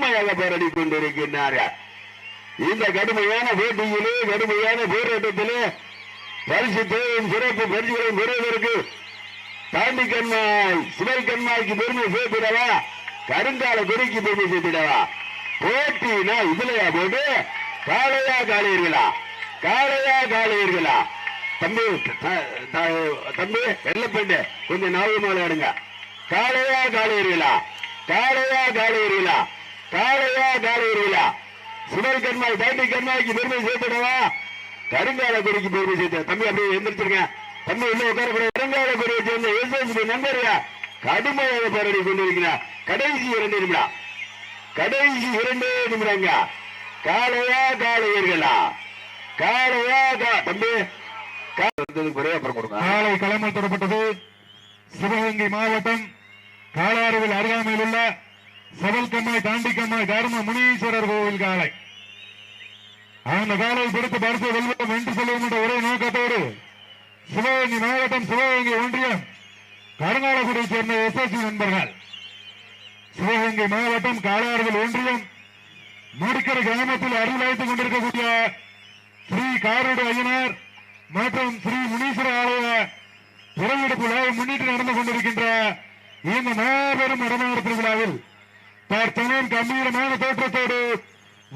போராடி கொண்டிருக்கின்றார்கள். இந்த கடுமையான போட்டியிலே கடுமையான போராட்டத்திலே பரிசு தேவையும் சிறப்பு பரிசுகளையும் பெறுவதற்கு தாண்டி கண்மாய் சிவல் கண்மாய்க்கு பெருமை சேர்த்திடவா, கருங்கால குறிக்கு பெருமை சேர்த்திடவா? போட்டினா இதுலையா போட்டு காளையா காளையர்களா, காளையா காளையர்களா? தம்பி தம்பி வெள்ளப்பெண்ணு கொஞ்சம் நாவகமா விளையாடுங்க. காளையா காளையர்களா, காளையா காளையர்களா, காளையா காளையர்களா? சிவல் கண்மாய் தாண்டி கண்மாய்க்கு பெருமை சேர்த்திடவா, கருங்கால குறிக்கு பெருமை சேர்த்த? தம்பி அப்படியே எந்திரிச்சிருங்க தம்பி, உள்ள உட்காரக்கூடிய கருங்கால குறியை சேர்ந்த எஸ்எஸ்பி நண்பர்களா கடுமையாக போராடி கொண்டிருக்கிறார். கடைசி 2 நிமிடம், கடைசி 2 நிமிடங்க. காளையா காளையர்களா, காளையா தம்பி காலை களமல் தொடப்பட்டது. சிவகங்கை மாவட்டம் காளாறுவில் அருகாமையில் உள்ள செவல்கம்மாய் தாண்டிக்கம்மாய் தர்ம முனீஸ்வரர் கோவில் காலை. அந்த காலை பிடித்து பரிசு வெல்வோம் என்று சொல்லுவோம் என்ற ஒரே நோக்கத்தோடு சிவகங்கை மாவட்டம் சிவகங்கை ஒன்றியம் கருங்காலக்குடியை சேர்ந்த எஸ்எஸ்சி நண்பர்கள், சிவகங்கை மாவட்டம் காளாறுவில் ஒன்றியம் முடிக்கரை கிராமத்தில் அருள் வைத்துக் கொண்டிருக்கக்கூடிய ஸ்ரீ காரோடு ஐயனார் மற்றும் ஸ்ரீ முனீஸ்வர ஆலய திறவெடுப்பு விழாவை முன்னிட்டு நடந்து கொண்டிருக்கின்ற இந்த மாபெரும் இடமாறு திருவிழாவில் தற்சமயம் கம்பீரமான தோற்றத்தோடு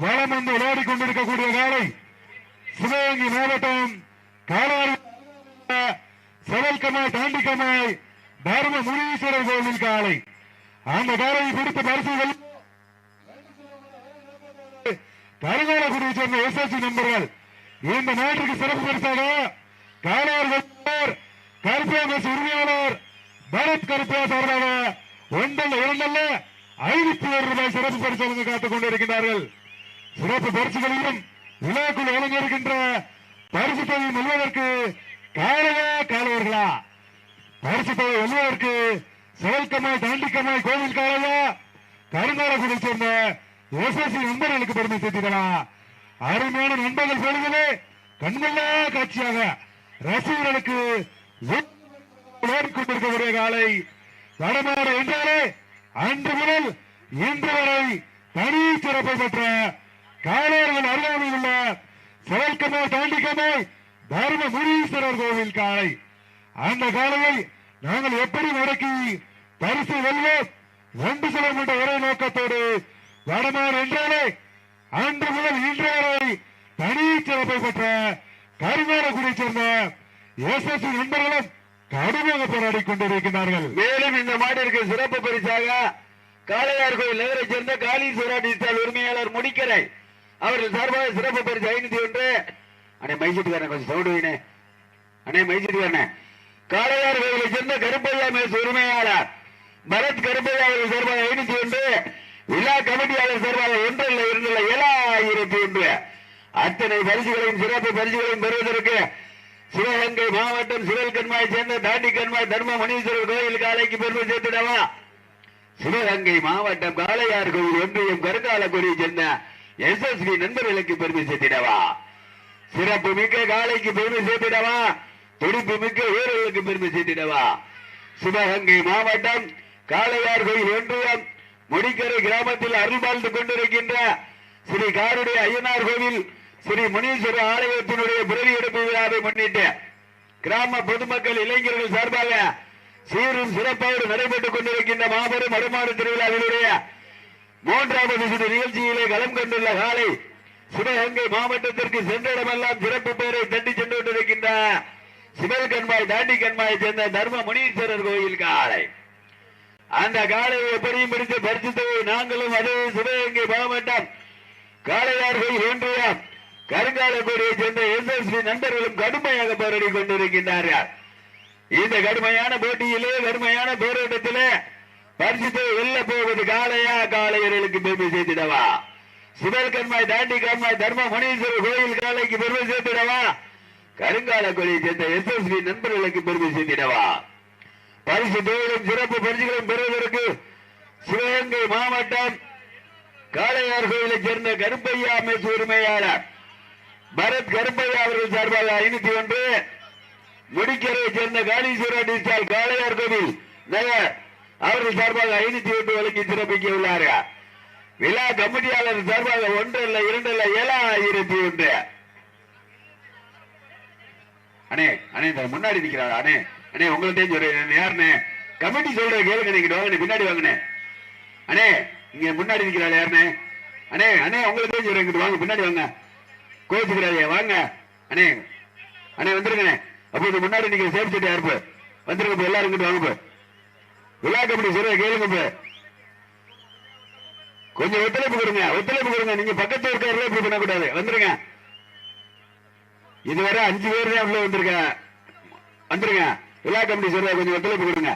வளம் வந்து விளையாடி கொண்டிருக்கக்கூடிய காலை சிவகங்கை மாவட்டம் காளாறு செவல்கமாய் தாண்டிக்கமாய் தர்ம முனீஸ்வரர் கோவில் காலை. அந்த காலையை பிடித்த பரிசுகள் கருங்காலக்குடியை சேர்ந்த எஸ்எஸ்சி நண்பர்கள் இந்த நாட்டிற்கு சிறப்பு பரிசாக காளாறு கருப்பேஸ் உரிமையாளர் பரத் கருப்பா சார்பாக 1 2 51 ரூபாய் சிறப்பு பரிசு காத்துக் கொண்டிருக்கிறார்கள். சிறப்பு பரிசுகளிலும் விழாக்குள் வழங்கியிருக்கின்ற பரிசு தொகை வெல்வதற்கு காளையா காளையர்களா, பரிசு தொகை வெல்வதற்கு செவல்கமாய் தாண்டிக்கமாய் கோவில் காளையா, கருங்காலக்குடியை சேர்ந்த எஸ்எஸ்சி நண்பர்களுக்கு பெருமை சேர்த்திடலாம். அருமையான நண்பர்கள் பொழுதிலே கண்கொள்ளா காட்சியாக ரசிகர்களுக்கு கொண்டிருக்கக்கூடிய காலை வடமாறு என்றாலே அன்று முதல் இன்று வரை தனி சிறப்பை பெற்ற காளையர்கள் அருகாமையில் உள்ள செவல்கமாய் தாண்டிக்கமாய் தர்ம முனீஸ்வரர் கோவில் காலை. அந்த காலையை நாங்கள் எப்படி முடக்கி பரிசு வெல்வோம் என்று சொல்ல என்ற ஒரே நோக்கத்தோடு வடமாறு என்றாலே அன்று முதல் இன்று வரை தனி சிறப்பை பெற்ற கருங்காலக்குடியை சேர்ந்த எஸ்எஸ்சி நண்பர்களும் கடுமையாக போராடி கொண்டிருக்கிறார்கள். மேலும் இந்த மாட்டிற்கு சிறப்பு பரிசாக காளையார் கோயில் நகரை சேர்ந்த காளீஸ்வரா டிஜிட்டல் உரிமையாளர் முடிக்கரை அவர்கள் சார்பாக சிறப்பு பரிசு 501. அண்ணே மைசூட்டுக்காரன் கொஞ்சம் சவுண்ட் வைனே, அண்ணே மைசூட்டுக்காரன். காளையார் கோயிலை சேர்ந்த கருப்பையா மேஸ் உரிமையாளர் பரத் கருப்பையா அவர்கள் சார்பாக 501. விழா கமிட்டியாளர் சார்பாக 1 இல்லை 2 இல்லை 7001. அத்தனை பரிசுகளையும் சிறப்பு பரிசுகளையும் பெறுவதற்கு சிவகங்கை மாவட்டம் சிவல் கண்மாயை சேர்ந்த தாண்டி கண்மாய் தர்ம முனீஸ்வரர் கோயில் காலைக்கு பெருமை சேர்த்திடவா, சிவகங்கை மாவட்டம் காளையார் கோயில் ஒன்றியம் கருங்காலக்குடியை சேர்ந்த எஸ்எஸ்பி நண்பர்களுக்கு பெருமை சேர்த்திடவா, சிறப்பு மிக்க காலைக்கு பெருமை சேர்த்திடவா, துடிப்பு மிக்க வீரர்களுக்கு பெருமை சேர்த்திடவா. சிவகங்கை மாவட்டம் காளையார் கோயில் ஒன்றியம் முடிக்கரை கிராமத்தில் அருள் வாழ்ந்து கொண்டிருக்கின்ற ஸ்ரீ காருடைய ஐயனார் கோவில் ஸ்ரீ முனீஸ்வர ஆலயத்தினுடைய பிறவி எடுப்பு விழாவை முன்னிட்டு கிராம பொதுமக்கள் இளைஞர்கள் சார்பாக சீரும் சிறப்போடு நடைபெற்றுக் கொண்டிருக்கின்ற மாபெரும் மறுமாறு திருவிழாவினுடைய 3வது சுற்று நிகழ்ச்சியிலே களம் கொண்டுள்ள காலை சிவகங்கை மாவட்டத்திற்கு சென்ற இடமெல்லாம் சிறப்பு பெயரை தட்டி சென்று கொண்டிருக்கின்ற சிவல் கண்மாய் தாண்டி கண்மாயை சேர்ந்த தர்ம முனீஸ்வரர் கோயில் காலை. அந்த காலையை எப்படியும் பிடித்து பரிசுத்தை நாங்களும் அதே சிவகங்கை மாவட்டம் காளையார் கோயில் ஒன்றியம் கருங்காலக்குடியை சேர்ந்த எஸ்எஸ்பி நண்பர்களும் கடுமையாக போராடி கொண்டிருக்கின்றார்கள். இந்த கடுமையான போட்டியிலே கடுமையான போராட்டத்திலே பரிசுத்தை வெல்ல போவது காளையா காளையர்களுக்கு பெருமை சேர்த்திடவா, சிவல் கண்மாய் தாண்டி கண்மாய் தர்ம முனீஸ்வரர் கோயில் காலைக்கு பெருமை சேர்த்திடவா, கருங்காலக்குடியை சேர்ந்த எஸ்எஸ்பி நண்பர்களுக்கு பெருமை சேர்த்திடவா. பரிசு தொகையிலும் சிறப்பு பரிசுகளும் பெறுவதற்கு சிவகங்கை மாவட்டம் காளையார் கோயிலை சேர்ந்த கருப்பையா மெஸ் உரிமையாளர் பரத் கருப்பையா அவர்கள் சார்பாக 501. முடிக்கரை சேர்ந்த காளீஸ்வரா டிஜிட்டல் காளையார் கோவில் நகர் அவர்கள் சார்பாக 501 வழங்கி சிறப்பிக்க உள்ளார்கள். விழா கமிட்டியாளர் சார்பாக 1 அல்ல 2 அல்ல 7001. அண்ணே அண்ணே இந்த முன்னாடி நிக்கிறாரு அண்ணே அண்ணே உங்கள்ட்ட ஒரு யாருண்ணே கமிட்டி சொல்ற கேளுங்க. நீங்க வாங்க பின்னாடி வாங்கண்ணே. அண்ணே இங்க முன்னாடி நிக்கிறாள் யாருண்ணே? அண்ணே அண்ணே உங்களுக்கு தெரிஞ்சு இங்கிட்டு வாங்க பின்னாடி வாங்க. கோச்சுக்கிறாரு வாங்க அண்ணே அண்ணே வந்துருங்கண்ணே. அப்போ இந்த முன்னாடி நிக்கிற சேஃப் செட் யாருப்பு வந்துருங்க. எல்லாரும் இங்கிட்டு வாங்க. விழா கமிட்டி சொல்ற கேளுங்க. கொஞ்சம் ஒத்துழைப்பு கொடுங்க, ஒத்துழைப்பு கொடுங்க. நீங்க பக்கத்துல இருக்காருல இப்படி பண்ணக்கூடாது. வந்துருங்க. இதுவரை 5 பேர் தான் உள்ள வந்திருக்க. வந்துருங்க. விழா கமிட்டி சொல்ற கொஞ்சம் ஒத்துழைப்பு கொடுங்க.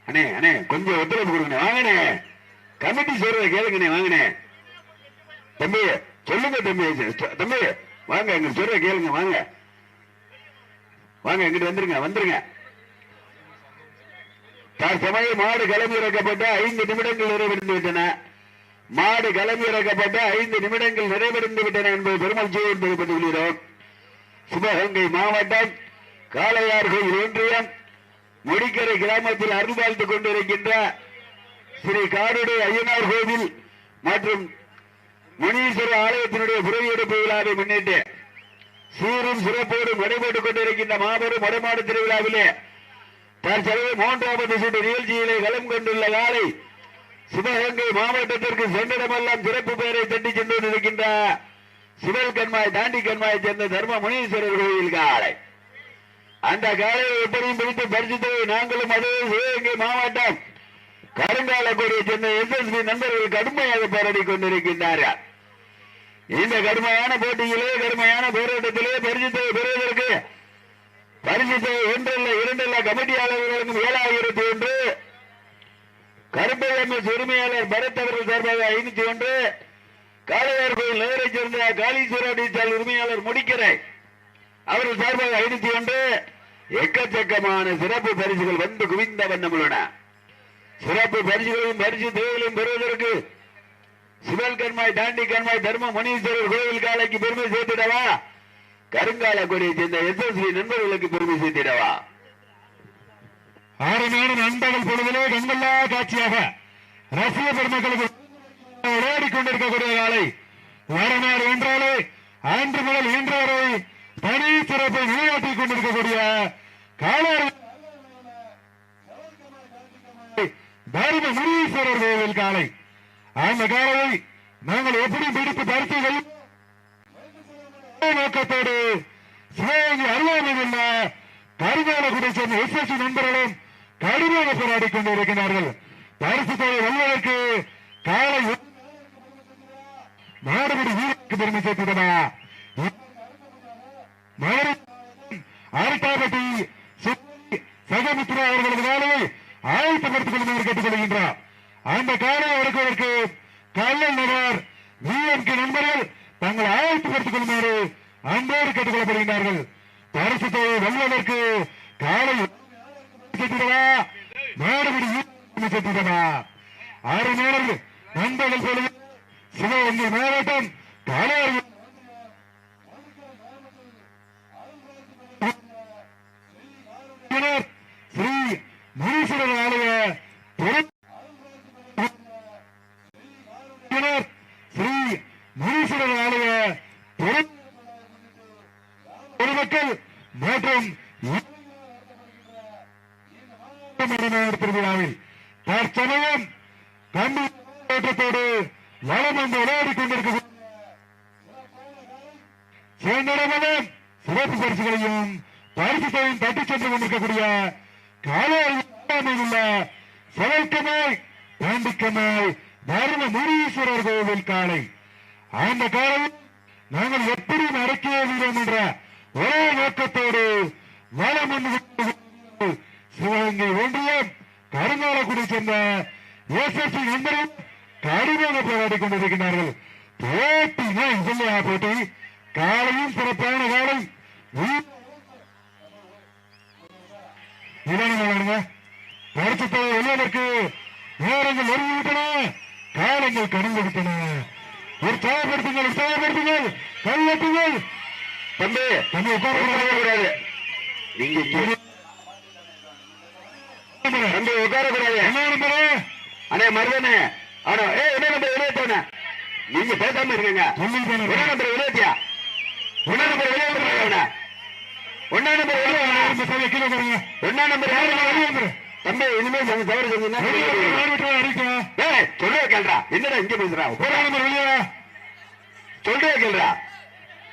அண்ணே அண்ணே கொஞ்சம் ஒத்துழைப்பு கொடுங்க. வாங்கண்ணே கமிட்டி சொல்றத கேளுங்கண்ணே. வாங்கண்ணே தம்பி சொல்லுங்க. தம்பி தம்பி வாங்க எங்க சொல்ற கேளுங்க. வாங்க வாங்க எங்கிட்டு வந்துருங்க. வந்துருங்க. தற்சமயம் மாடு களம் இறக்கப்பட்ட 5 நிமிடங்கள் நிறைவடைந்து விட்டன. மாடு களம் இறக்கப்பட்ட 5 நிமிடங்கள் நிறைவடைந்து விட்டன என்பது பெருமகிழ்ச்சியோடு தெரிவித்துக் கொள்கிறோம். சிவகங்கை மாவட்டம் காளையார் கோயில் ஒன்றியம் முடிக்கரை கிராமத்தில் அருள் வாழ்த்துக் கொண்டிருக்கின்ற ஸ்ரீ காடுடை ஐயனார் கோவில் மற்றும் முனீஸ்வர ஆலயத்தினுடைய புறவியெடுப்பு விழாவை முன்னிட்டு சீரும் சிறப்போடும் நடைபெற்றுக் கொண்டிருக்கின்ற மாபெரும் வடமாடு திருவிழாவிலே தற்சமயம் 3வது சுற்று நிகழ்ச்சியிலே களம் கொண்டுள்ள காலை சிவகங்கை மாவட்டத்திற்கு சென்றிடமெல்லாம் சிறப்பு பெயரை தட்டி சென்று கொண்டிருக்கின்ற சிவல் கண்மாய் தாண்டி கண்மாயை சேர்ந்த தர்ம முனீஸ்வரர் கோயில் காலை. அந்த காலையை எப்படியும் பிடித்து பரிசுத்தை நாங்களும் அதே சிவகங்கை மாவட்டம் கருங்காலக்கோடியை சேர்ந்த SSB நண்பர்கள் கடுமையாக போராடி கொண்டிருக்கின்றார்கள். இந்த கடுமையான போட்டியிலே கடுமையான போராட்டத்திலே பரிசுத்தை பெறுவதற்கு பரிசுத்தை 1 அல்ல 2 அல்ல கமிட்டியாளர்களுக்கும் 7001. கருப்பை MS உரிமையாளர் பரத் அவர்கள் சார்பாக 501. காளையார் கோயில் நகரை சேர்ந்த காளீஸ்வர டீசால் உரிமையாளர் முடிக்கரை அவர்கள் சார்பாக 501. எக்கச்சக்கமான சிறப்பு பரிசுகள் வந்து குவிந்த வண்ணம் உள்ளன. சிறப்பு பரிசுகளையும் பரிசு தொகைகளையும் பெறுவதற்கு சிவல் கண்மாய் தாண்டி கண்மாய் தர்ம முனீஸ்வரர் கோவில் காலைக்கு பெருமை சேர்த்திடவா கருங்கால கொடியை சேர்ந்த SSB நண்பர்களுக்கு பெருமை சேர்த்திடவா? ஆறுநாடு நண்பர்கள் பொழுதிலே கண்கொள்ளா காட்சியாக ரசிக பெருமக்களுக்கு ஓடிக்கொண்டிருக்கக்கூடிய காலை வரநாடு என்றாலே அன்று முதல் இன்று வரை தனி சிறப்பை நிலையாட்டிக் கொண்டிருக்கக்கூடிய காலாறு தர்ம முனீஸ்வரர் கோவில் காலை. அந்த காலையை நாங்கள் எப்படி பிடித்து பரிசுகள் நோக்கத்தோடு சிவகங்கை அருகாமையில் உள்ள கருங்காலக்குடியை சேர்ந்த SSB நண்பர்களும் கடுமையாக போராடி கொண்டிருக்கிறார்கள். பரிசு தொகை வெல்வதற்கு காலை நாடுபடி வீரருக்கு பெருமை சேர்த்திடவா? அரட்டாபட்டி சகமித்ரா அவர்களது காலையை ஆயத்தப்படுத்திக் கொள்ளுமாறு கேட்டுக் கொள்கின்றார். அந்த காலையை அடக்குவதற்கு கல்லல் நகர் VMK நண்பர்கள் தங்களை ஆயத்தப்படுத்திக் கொள்ளுமாறு அன்போடு கேட்டுக் கொள்ளப்படுகின்றார்கள். பரிசு தொகை வெல்வதற்கு காலை சேர்த்திடவா? நாடுபடி சேர்த்திடவா? 6 நேரங்கள் நண்பர்கள் போல சிவகங்கை மாவட்டம் காளையார் ஸ்ரீ முனீஸ்வரர் ஆலய ஸ்ரீ முனீஸ்வரர் ஆலய பொதுமக்கள் மற்றும் திருவிழாவில் தற்சமயம் கம்பி தோற்றத்தோடு வளம் வந்து விளையாடிக் கொண்டிருக்க சேர்ந்திடமும் சிறப்பு பரிசுகளையும் பரிசுகளையும் தட்டிச் சென்று கொண்டிருக்கக்கூடிய காலையில் உள்ள சிவல்கமாய் தாண்டிக்கமாய் தர்ம முனீஸ்வரர் கோவில் காலை. அந்த காலையில் நாங்கள் எப்படி நடக்கிய வீரம் என்ற ஒரே நோக்கத்தோடு வளம் வந்து சிவகங்கை ஒன்றியம் கருங்காலக்குடியை சேர்ந்த SSB நண்பர்கள் கடுமையாக போராடி கொண்டிருக்கிறார்கள். போட்டி சொல்லியா போட்டி காலையும் சிறப்பான காலை பரிசுத்தை வெல்வதற்கு நேரங்கள் நெருங்கிவிட்டன, காலங்கள் கடந்து விட்டன. உற்சாகப்படுத்துங்கள் உற்சாகப்படுத்துங்கள் கையெட்டுங்கள். தம்பி தம்பி உட்காரக்கூடாது. நீங்க தம்பி உட்காரக்கூடாது. என்ன நம்பரு? அண்ணே மருதனே ஆனா என்ன நம்பர் 28 நீங்க பேசாம இருக்கீங்க. என்ன நம்பர் 28 ஒன்னா நம்பர் 28 ஒன்னா நம்பர் 28 தம்பி இனிமே தவறு செஞ்சீங்கன்னா சொல்றே கேள்றா. என்னடா இங்க பேசுறா? சொல்றே கேள்றா.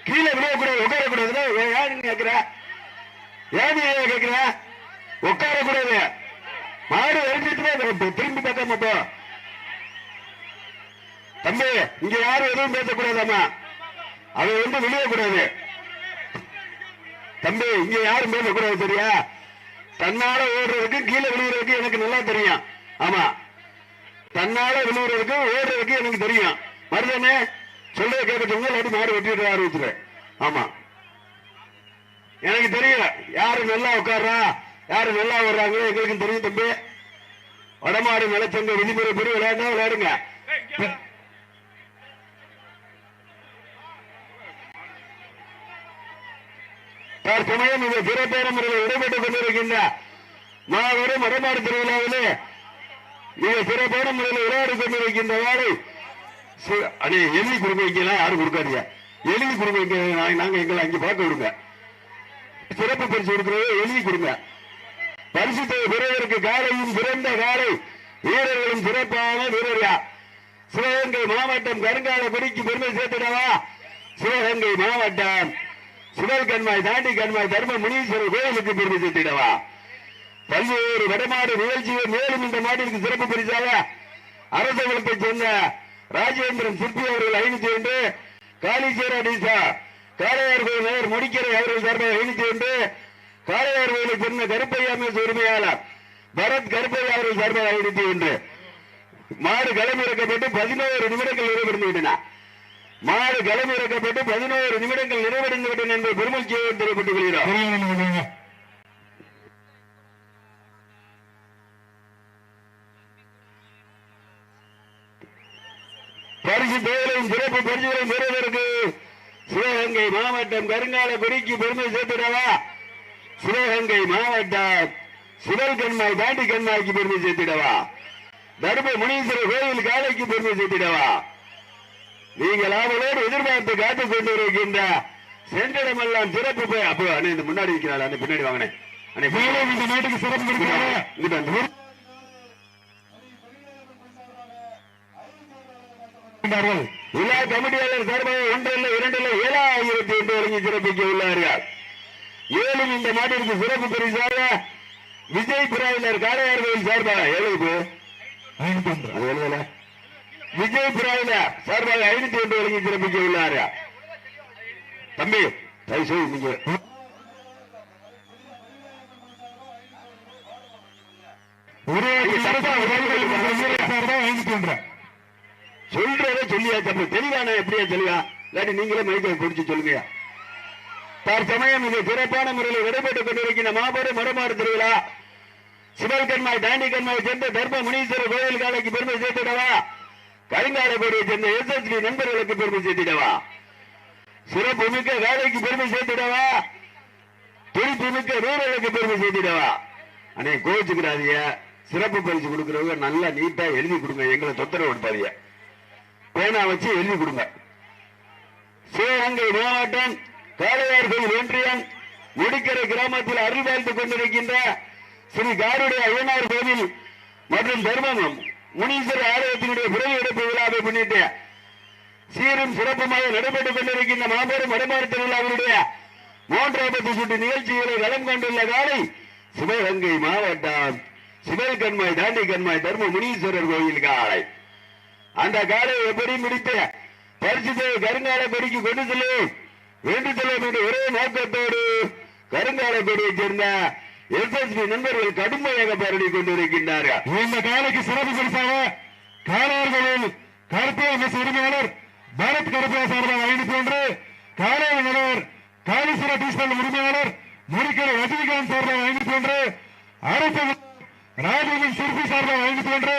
கீழே விளையக்கூடாது, உட்காரக்கூடாது. ஏன் கேட்கிற? ஏன் கேட்கிற? உட்காரக்கூடாது. மாடு வரைஞ்சிட்டு திரும்பி பார்க்காம போ தம்பி. இங்க யாரும் எதுவும் பேசக்கூடாதாமா. அதை விளையக்கூடாது தம்பி. இங்க யாரும் பேசக்கூடாது சரியா? தன்னால ஓடுறதுக்கு கீழே விழுகிறதுக்கு எனக்கு நல்லா தெரியும். ஆமா, தன்னால விழுகிறதுக்கு ஓடுறதுக்கு எனக்கு தெரியும். மருதானே சொல்றத கேட்கறதுங்க. இல்லாட்டி மாடு வெட்டிட்டு ஆரம்பிச்சுறேன். ஆமா, எனக்கு தெரியும் யாரு நல்லா உட்கார்றா, யாரு நல்லா வர்றாங்க எங்களுக்கு தெரியும் தம்பி. வடமாடு நிலச்சங்க விதிமுறை பெரிய விளையாண்டா விளையாடுங்க. தற்சமயம் இந்த சிறப்பான முறையில் இடம்பெற்றுக் கொண்டிருக்கின்ற மாபெரும் வடமாடு திருவிழாவிலே மிக சிறப்பான முறையில் விளையாடி கொண்டிருக்கின்ற வாழை எழுதி கொடுக்க வைக்கலாம். யாரும் கொடுக்காதீங்க, எழுதி கொடுக்க வைக்க. நாங்க எங்களை அங்கே பார்க்க விடுங்க. சிறப்பு பரிசு கொடுக்கிறது எழுதி கொடுங்க. பரிசு பெறுவதற்கு காலையும் சிறந்த காலை வீரர்களும் சிறப்பான வீரர்களா. சிவகங்கை மாவட்டம் கருங்கால குடிக்கு பெருமை சேர்த்திடவா. சிவகங்கை மாவட்டம் சுடல் கண்மாய் தாண்டி கண்மாய் தர்ம முனீஸ்வரர் கோயிலுக்கு பெருமை சேர்த்திடவா. பல்வேறு வடமாடு நிகழ்ச்சிகள் மேலும் இந்த மாட்டிற்கு சிறப்பு பரிசாக அரசகுலத்தை சேர்ந்த ராஜேந்திரன் சிற்பி அவர்கள் 501, காளீஸ்வர டீசா காளையார் கோயில் நகர் முடிக்கரை அவர்கள் சார்பாக 501, காளையார் கோயிலை சேர்ந்த கருப்பையாமேஸ் உரிமையாளர் பரத் கருப்பையா அவர்கள் சார்பாக 501. மாடு களமிறக்கப்பட்டு 11 நிமிடங்கள் நிறைவடைந்து விட்டன. மாடு களமிறக்கப்பட்டு 11 நிமிடங்கள் நிறைவடைந்து விட்டன என்ற பெருமகிழ்ச்சியை தெரிவித்துக் கொள்கிறோம். பரிசு தொகையிலும் சிறப்பு பரிசுகளையும் பெறுவதற்கு சிவகங்கை மாவட்டம் கருங்கால குடிக்கு பெருமை சேர்த்திடவா. சிவகங்கை மாவட்டம் சுடல் கண்மாய் தாண்டி கண்மாய்க்கு பெருமை சேர்த்திடவா. தர்ம முனீஸ்வரர் கோயில் காலைக்கு பெருமை சேர்த்திடவா. நீங்கள் அவளோடு எதிர்பார்த்து காத்துக் கொண்டிருக்கின்ற சென்றிடமெல்லாம் சிறப்பு. அப்போ அண்ணே இந்த முன்னாடி இருக்கிறாள், அண்ணே பின்னாடி வாங்கினேன். இந்த நாட்டுக்கு சிறப்பு விழா கமிட்டியாளர் சார்பாக 1 இல்ல 2 இல்ல 7,000 வழங்கி சிறப்பிக்க உள்ளார்கள். மேலும் இந்த மாட்டிற்கு சிறப்பு பரிசாக விஜய் பிராயிலர் காளையார் கோயில் சார்பாக எவ்வளவு விஜய் பிராயிலர் சார்பாக 501 வழங்கி சிறப்பிக்க உள்ளார்கள். தம்பி தயவுசெய்து நீங்க சொல்றத சொல்லியா தப்பு தெளிவான எப்படியா தெளிவா இல்லாட்டி நீங்களே மைக்கை பிடிச்சு சொல்லுங்க. தற்சமயம் இது சிறப்பான முறையில் விடைபெற்றுக் கொண்டிருக்கின்ற மாபெரும் வடமாடு திருவிழா சிவல் கண்மாய் தாண்டி கண்மாய் சேர்ந்த தர்ம முனீஸ்வரர் கோயில் காலைக்கு பெருமை சேர்த்திடவா. கருங்காலக்கோடியை சேர்ந்த SSB நண்பர்களுக்கு பெருமை சேர்த்திடவா. சிறப்பு மிக்க வேலைக்கு பெருமை சேர்த்திடவா. துடிப்பு மிக்க வீரர்களுக்கு பெருமை சேர்த்திடவா. அண்ணே கோச்சுக்கிறாதீங்க. சிறப்பு பரிசு கொடுக்கிறவங்க நல்லா நீட்டா எழுதி கொடுங்க. எங்களை தொந்தரவு கொடுப்பாதீங்க. பேனா வச்சு எழுதி கொடுங்க. சிவகங்கை மாவட்டம் காளையார் கோயில் ஒன்றியம் முடிக்கரை கிராமத்தில் அருள் வாழ்த்துக் கொண்டிருக்கின்ற ஸ்ரீ காருடைய ஐயனார் கோவில் மற்றும் தர்மம் முனீஸ்வரர் ஆலயத்தினுடைய பிறவி எடுப்பு விழாவை முன்னிட்டு சீரும் சிறப்புமாக நடைபெற்றுக் கொண்டிருக்கின்ற மாபெரும் வடமாடு திருவிழாவினுடைய 3வது சுற்று நிகழ்ச்சிகளை களம் கொண்டுள்ள காலை சிவகங்கை மாவட்டம் சிவல் கண்மாய் தாண்டி கண்மாய் தர்ம முனீஸ்வரர் கோயில் காலை. அந்த காலை எப்படி முடித்து பரிசு கருங்கால கொடிக்கு கொண்டு செல்லும் வேண்டு செல்லும் என்ற ஒரே நோக்கத்தோடு கருங்கால கொடியை சேர்ந்த SSB நண்பர்கள் கடுமையாக போராடி கொண்டிருக்கின்றார்கள். இந்த காலைக்கு சிறப்பு பரிசாக காளையார்களில் கருப்பையா உரிமையாளர் பாரத் கருப்பையா சார்பாக 501, காளையார் நகர் காளீஸ்வர டீஸ்டல் உரிமையாளர் முடிக்கரை ரஜினிகாந்த் சார்பாக 501, அரசு ராஜேந்திரன் சிற்பி சார்பாக 501,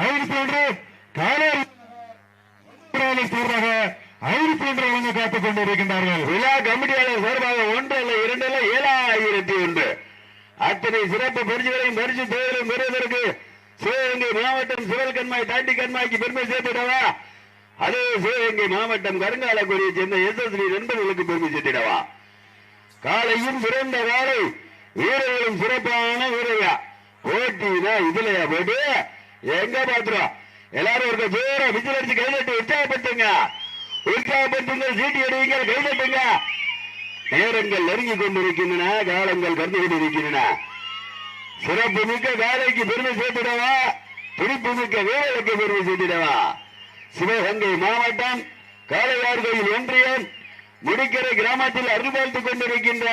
501 காளையார் சார்பாக 501 வழங்க காத்துக் கொண்டிருக்கின்றார்கள். விழா கமிட்டியாளர் சார்பாக 1 அல்ல 2 அல்ல 7,001 அத்தனை சிறப்பு பரிசுகளையும் பரிசு தொகைகளையும் பெறுவதற்கு சிவகங்கை மாவட்டம் சிவல் கண்மாய் தாண்டி கண்மாய்க்கு பெருமை சேர்த்திடவா? அதே சிவகங்கை மாவட்டம் கருங்காலக்குடியை சேர்ந்த எஸ்எஸ்வி நண்பர்களுக்கு பெருமை சேர்த்திடவா? காலையும் சிறந்த காலை, வீரர்களும் சிறப்பான வீரர்களா. போட்டினா இதுலயா போட்டு எங்க பாத்துறோம்? எல்லாரும் ஒரு ஜோர விசில் அடிச்சு கைதட்டி உற்சாகப்படுத்துங்க, உற்சாகப்படுத்துங்க, சீட்டி அடிவீங்க, கைதட்டுங்க. நேரங்கள் நெருங்கி கொண்டிருக்கின்றன, காலங்கள் கண்டு கொண்டிருக்கின்றன. சிறப்பு மிக்க காலைக்கு பெருமை சேர்த்திடவா? துடிப்பு மிக்க வீரர்களுக்கு பெருமை சேர்த்திடவா? சிவகங்கை மாவட்டம் காளையார்கோயில் ஒன்றியம் முடிக்கரை கிராமத்தில் அருள்பார்த்துக் கொண்டிருக்கின்ற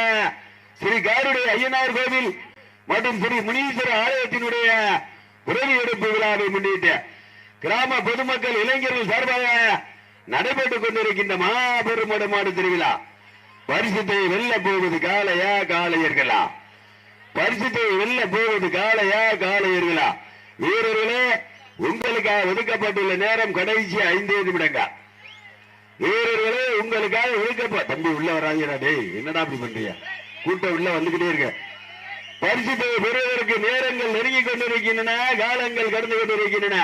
ஸ்ரீ காருடைய ஐயனார் கோவில் மற்றும் ஸ்ரீ முனீஸ்வர ஆலயத்தினுடைய உறவி எடுப்பு விழாவை முன்னிட்டு கிராம பொதுமக்கள் இளைஞர்கள் சார்பாக நடைபெற்றுக் கொண்டிருக்கின்ற மாபெரும் மாடு திருவிழா. பரிசுத்தை வெல்ல போவது காளையா காளையர்களா? பரிசுத்தை வெல்ல போவது காளையா காளையர்களா? வீரர்களே, உங்களுக்காக ஒதுக்கப்பட்டுள்ள நேரம் கடைசி 5 நிமிடங்கள். வீரர்களே, உங்களுக்காக ஒதுக்கப்பட்ட தம்பி உள்ள வராங்கடா. டேய், என்னடா அப்படி பண்றீங்க? கூட்டம் உள்ள வந்துகிட்டே இருக்க. பரிசுத்தை பெறுவதற்கு நேரங்கள் நெருங்கி கொண்டிருக்கின்றன, காலங்கள் கடந்து கொண்டிருக்கின்றன.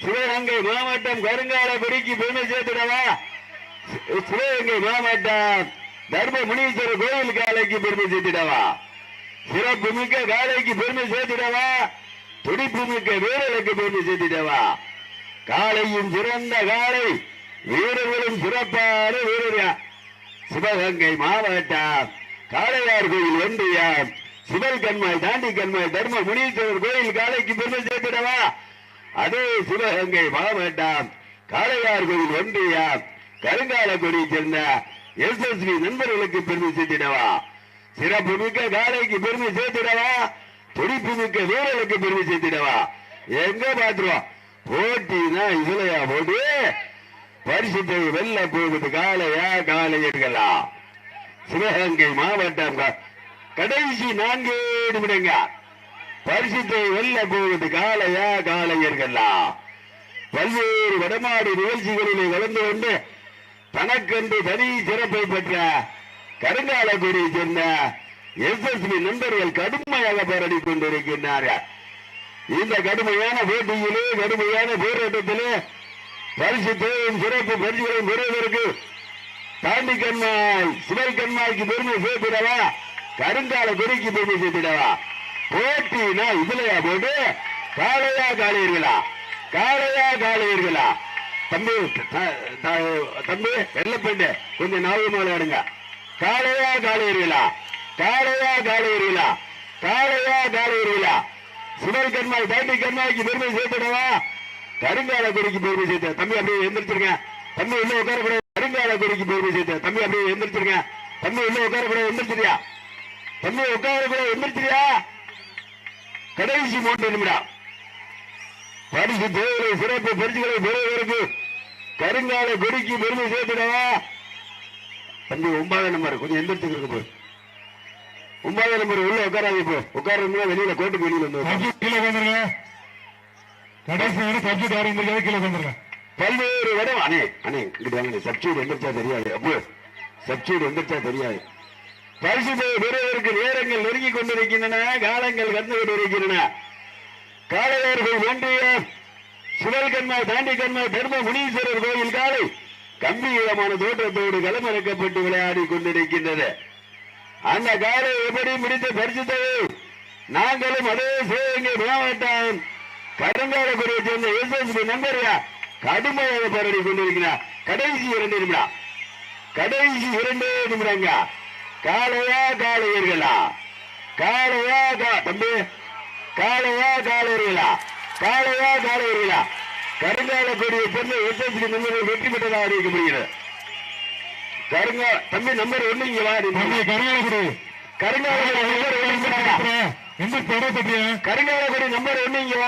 சிவகங்கை மாவட்டம் கருங்காலக்குடிக்கு பெருமை சேர்த்திடவா? சிவகங்கை மாவட்டம் தர்ம முனீஸ்வரர் கோயில் காலைக்கு பெருமை சேர்த்திடவா? சிறப்பு மிக்க காலைக்கு பெருமை சேர்த்திடவா? துடிப்பு மிக்க வீரர்களுக்கு பெருமை சேர்த்திடவா? காலையும் சிறந்த காலை, வீரர்களும் சிறப்பான வீரர்கள். சிவகங்கை மாவட்டம் காளையார் கோயில் ஒன்றியம் சிவல் கண்மாய் தாண்டி கண்மாய் தர்ம முனீஸ்வரர் கோயில் காலைக்கு பெருமை சேர்த்திடவா? அதே சிவகங்கை மாவட்டம் காளையார் கோயில் ஒன்றியம் கருங்காலக்குடியை சேர்ந்த எஸ்எஸ்வி நண்பர்களுக்கு பெருமை சேர்த்திடவா? சிறப்பு மிக்க காலைக்கு பெருமை சேர்த்திடவா? துடிப்பு மிக்க வீரர்களுக்கு பெருமை சேர்த்திடவா? எங்க பாத்துருவோம்? போட்டினா இதுலயா போட்டு பரிசுத்தை வெல்ல போகுது காளையா காளையர்களா? சிவகங்கை மாவட்டம் கடைசி 4 நிமிடங்கள். பரிசுத்தை வெல்ல போகுது காளையா காளையர்களா? பல்வேறு வடமாடு நிகழ்ச்சிகளிலே கலந்து கொண்டு தனக்கென்று தனி சிறப்பை பெற்ற கருங்காலக்குடியை சேர்ந்த எஸ்எஸ்வி நண்பர்கள் கடுமையாக போராடி கொண்டிருக்கின்றார்கள். இந்த கடுமையான போட்டியிலே, கடுமையான போராட்டத்திலே பரிசுத்தையும் சிறப்பு பரிசுகளையும் பெறுவதற்கு தாண்டி கண்மாய் சிவல் கண்மாய்க்கு பெருமை சேர்த்திடவா? கருங்காலக்குடிக்கு பெருமை சேர்த்திடவா? போட்டினா இதுலயா போட்டு காளையா காளையர்களா? காளையா காளையர்களா? தம்பி தம்பி வெள்ளப்பேண்டு கொஞ்சம் நாவகமாக ஆடுங்க. காளையா காளையர்களா? காளையா காளையர்களா? காளையா காளையர்களா? சிவல் கண்மாய் தாண்டி கண்மாய்க்கு பெருமை சேர்த்திடவா? கருங்காலக்குடிக்கு பெருமை சேர்த்த தம்பி அப்படியே எந்திரிச்சிருங்க. தம்பி உள்ள உட்காரப்பட. கருங்காலக்குடிக்கு பெருமை சேர்த்த தம்பி அப்படியே எந்திரிச்சிருங்க. தம்பி உள்ள உட்காரப்பட. எந்திரிச்சிரியா? தம்பி உட்காரப்பட. எந்திரிச்சிரியா? கடைசி 3 நிமிடம். பரிசு தேவை சிறப்பு பரிசுகளை பெறுவதற்கு கருங்காலக்குடிக்கு பெருமை சேர்த்திடவா? தம்பி 9 நம்பர் கொஞ்சம் எந்திரிச்சுக்கிறது போய் 9 நம்பர் உள்ள உட்காராங்க. இப்போ உட்கார வெளியில கோட்டுக்கு வெளியில வந்து கீழே வந்துருங்க. கடைசி சப்ஜெக்ட் யாரும் கீழே வந்துருங்க. பல்வேறு இடம் அண்ணே அண்ணே இங்கிட்டு வாங்க. சப்ஜெக்ட் எந்திரிச்சா தெரியாது. அப்போ சப்ஜெக்ட் எந்திரிச்சா தெரியாது. பரிசு பெறுவதற்கு நேரங்கள் நெருங்கி கொண்டிருக்கின்றன, காலங்கள் கடந்து கொண்டிருக்கின்றன. காளையார்கள் ஒன்றியம் சிவல் கண்மாய் தாண்டி கண்மாய் தர்ம முனீஸ்வரர் கோயில் காலை கம்பீரமான தோற்றத்தோடு களமிறக்கப்பட்டு விளையாடி கொண்டிருக்கின்றது. அந்த காலை எப்படி முடித்த பரிசுத்தை நாங்களும் அதே சிவகங்கை மாவட்டம் கருங்காலக்குடியை சேர்ந்த எஸ்எஸ்பி நண்பர்கள் கடுமையாக போராடி கொண்டிருக்கிறார். கடைசி 2 நிமிடம். கடைசி 2 நிமிடங்க. காளையா காளையர்களா? காளையா தம்பி காளையா காளையர்களா? காளையா காளையர்களா? கருங்காலக்குடியை சேர்ந்த எஸ்எஸ்பி நண்பர்கள் வெற்றி பெற்றதாக அறிவிக்கப்படுகிறது. தம்பி நம்பர் 1 இங்க வா. கருங்காலக்குடி கருங்காலக்குடி நம்பர் 1 இங்க வா.